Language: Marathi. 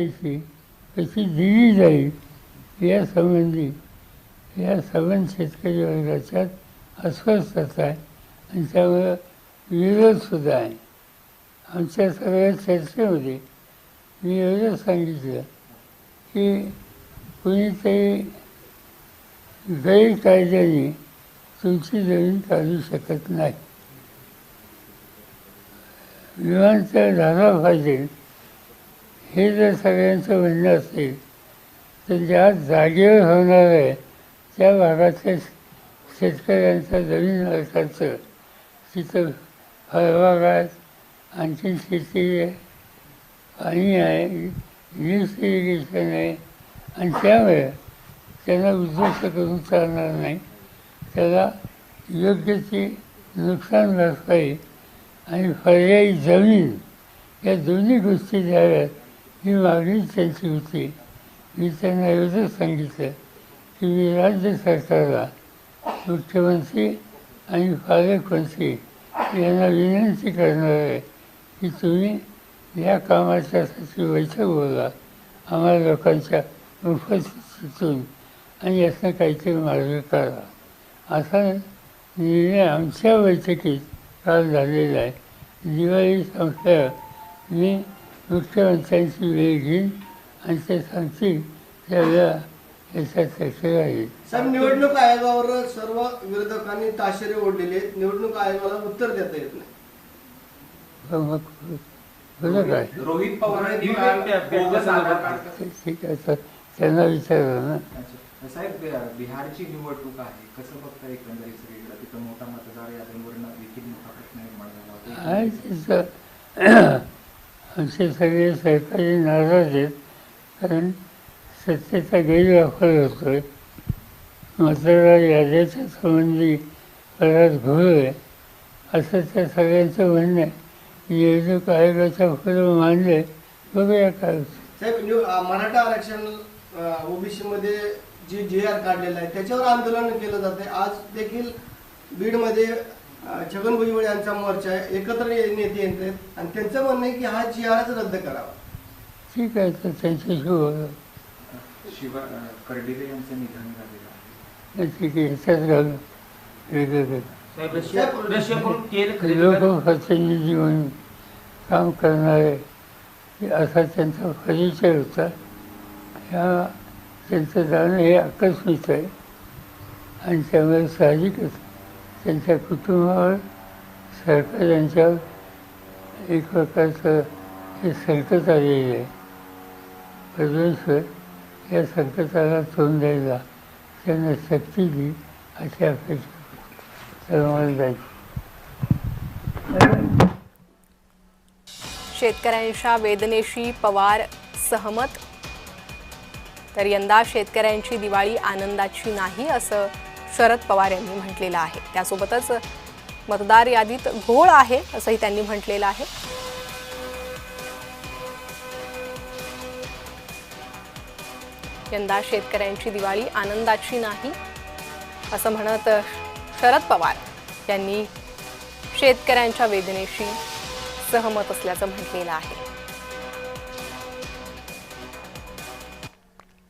कशी दिली जाईल यासंबंधी या सगळ्या शेतकरी वर्गाच्यात अस्वस्थता आहे आणि त्यामुळं विरोधसुद्धा आहे. आमच्या सगळ्या चर्चेमध्ये मी एवढंच सांगितलं की कुणीतरी गैरकायद्याने तुमची जमीन काढू शकत नाही. विमानतळ झाला पाहिजे हे जर सगळ्यांचं म्हणणं असेल तर ज्या जागेवर होणार आहे त्या भागातल्या शेतकऱ्यांचा जमीन मालकाचं तिथं फळबागात आणखीन शेती आहे, पाणी आहे, लिफ्ट इरिगेशन आहे आणि त्यामुळे त्यांना उद्ध्वस्त करून चालणार नाही. त्याला योग्य ती नुकसान भरपाई आणि पर्यायी जमीन या दोन्ही गोष्टी द्याव्यात ही मागणी त्यांची होती. मी त्यांना एवढंच सांगितलं की मी राज्य सरकारला, मुख्यमंत्री आणि पालकमंत्री यांना विनंती करणार आहे की तुम्ही या कामाच्यासाठी बैठक बोला आम्हाला लोकांच्या उपस्थितीतून आणि यातनं काहीतरी मार्ग काढा. असा निर्णय आमच्या बैठकीत काल झालेला आहे. दिवाळी संपल्यावर मी मुख्यमंत्र्यांची वेळ घेईन आणि ते सांगतील त्यावेळेला याच्या चर्चा राहील. साहेब, निवडणूक आयोगावर सर्व विरोधकांनी ताशेरे ओढलेले आहेत. निवडणूक आयोगाला उत्तर देता येत नाही. बरं काय रोहित पवार ठीक आहे सर, त्यांना विचारलं ना. साहेब, बिहारची निवडणूक आहे, कसं बघता एकंदरीत सगळीकडे तिथं मोठा मतदार यादींवर देखील मोठा प्रश्न निर्माण झाला आहे. आमचे सगळे सरकारी नाराज आहेत कारण सत्तेचा गैरवापर होतो आहे. मतदार याद्याच्या संबंधी बराच घोळ आहे असं त्या सगळ्यांचं म्हणणं आहे. निवडणूक आयोगाच्या पुढे मानले बघूया काय. साहेब, मराठा आरक्षण ओबीसीमध्ये जे GR काढलेलं आहे त्याच्यावर आंदोलन केलं जाते. आज देखील बीडमध्ये छगन भुजबळ यांचा मोर्चा आहे, एकत्र नेते येत आहेत आणि त्यांचं म्हणणं आहे की हा GRच रद्द करावा. ठीक आहे, तर त्यांच्याशी बोला. कर्डिले यांचं निधन झालेलं आहे. ठीक आहे, ह्याच्यात घालून वेगवेगळं लोकप्रतिनिधी म्हणून काम करणारे असा त्यांचा परिचय होता. ह्या त्यांचं जाणं हे आकस्मिक आहे आणि त्यामुळे साहजिकच त्यांच्या कुटुंबावर सरकार यांच्यावर एक प्रकारचं हे संकट आलेलं आहे. परमेश्वर या संकटाला तोंड द्यायला त्यांना शक्ती दी अशी अपेक्षा सर्वांना जायची. शेतकऱ्यांच्या वेदनेशी पवार सहमत. तर यंदा शेतकऱ्यांची दिवाळी आनंदाची नाही असं शरद पवार यांनी म्हटलेलं आहे. त्यासोबतच मतदार यादीत घोळ आहे असंही त्यांनी म्हटलेलं आहे. यंदा शेतकऱ्यांची दिवाळी आनंदाची नाही असं म्हणत शरद पवार यांनी शेतकऱ्यांच्या वेदनेशी सहमत असल्याचं म्हटलेलं आहे.